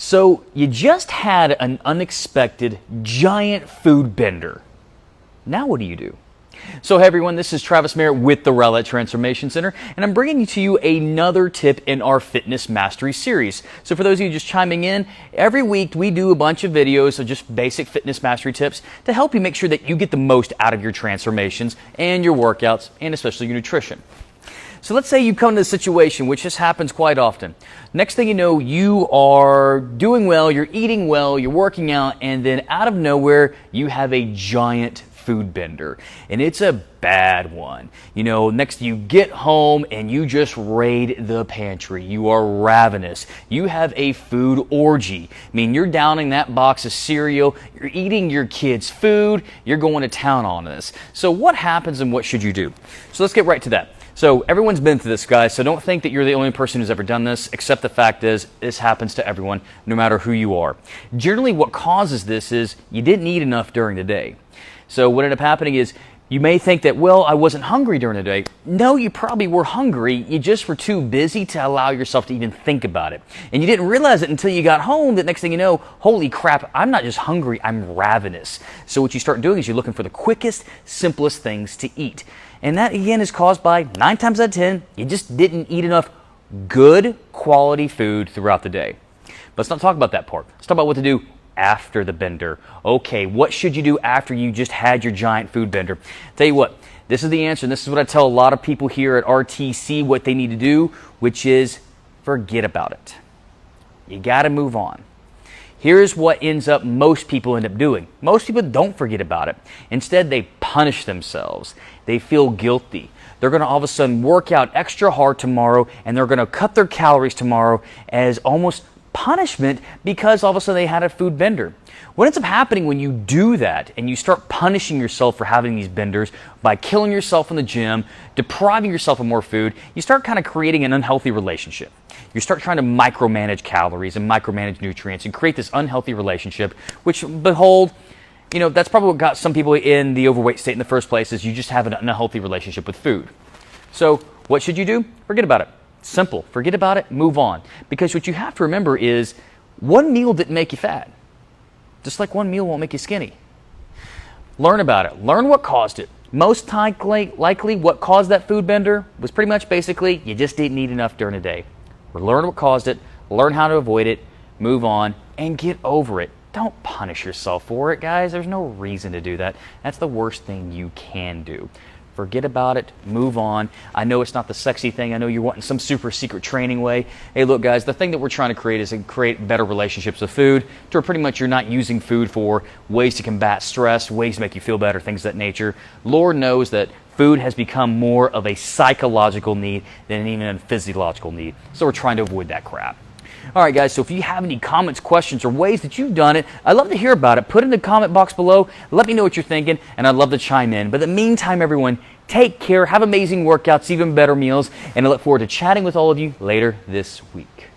So you just had an unexpected giant food bender. Now what do you do? So hey everyone, this is Travis Merritt with the Rowlett Transformation Center, and I'm bringing to you another tip in our Fitness Mastery series. So for those of you just chiming in, every week we do a bunch of videos of just basic fitness mastery tips to help you make sure that you get the most out of your transformations and your workouts, and especially your nutrition. So let's say you come to a situation, which this happens quite often. Next thing you know, you are doing well, you're eating well, you're working out, and then out of nowhere, you have a giant food bender. And it's a bad one. You know, next you get home and you just raid the pantry. You are ravenous. You have a food orgy. I mean, you're downing that box of cereal, you're eating your kids' food, you're going to town on this. So what happens and what should you do? So let's get right to that. So everyone's been through this, guys, so don't think that you're the only person who's ever done this, except the fact is this happens to everyone, no matter who you are. Generally, what causes this is you didn't eat enough during the day. So what ended up happening is you may think that, well, I wasn't hungry during the day. No, you probably were hungry. You just were too busy to allow yourself to even think about it. And you didn't realize it until you got home that next thing you know, holy crap, I'm not just hungry, I'm ravenous. So what you start doing is you're looking for the quickest, simplest things to eat. And that, again, is caused by 9 times out of 10, you just didn't eat enough good quality food throughout the day. But let's not talk about that part. Let's talk about what to do after the bender. Okay, what should you do after you just had your giant food bender? Tell you what, this is the answer, and this is what I tell a lot of people here at RTC what they need to do, which is forget about it. You got to move on. Here's what most people end up doing. Most people don't forget about it. Instead, they punish themselves. They feel guilty. They're going to all of a sudden work out extra hard tomorrow, and they're going to cut their calories tomorrow as almost punishment because all of a sudden they had a food bender. What ends up happening when you do that and you start punishing yourself for having these benders by killing yourself in the gym, depriving yourself of more food, you start kind of creating an unhealthy relationship. You start trying to micromanage calories and micromanage nutrients and create this unhealthy relationship, which, behold, you know, that's probably what got some people in the overweight state in the first place, is you just have an unhealthy relationship with food. So what should you do? Forget about it. Simple. Forget about it. Move on. Because what you have to remember is one meal didn't make you fat. Just like one meal won't make you skinny. Learn about it. Learn what caused it. Most likely what caused that food bender was pretty much basically you just didn't eat enough during the day. Learn what caused it. Learn how to avoid it. Move on and get over it. Don't punish yourself for it, guys. There's no reason to do that. That's the worst thing you can do. Forget about it. Move on. I know it's not the sexy thing. I know you're wanting some super secret training way. Hey, look, guys, the thing that we're trying to create is to create better relationships with food to where pretty much you're not using food for ways to combat stress, ways to make you feel better, things of that nature. Lord knows that food has become more of a psychological need than even a physiological need. So we're trying to avoid that crap. All right, guys, so if you have any comments, questions, or ways that you've done it, I'd love to hear about it. Put it in the comment box below. Let me know what you're thinking, and I'd love to chime in. But in the meantime, everyone, take care, have amazing workouts, even better meals, and I look forward to chatting with all of you later this week.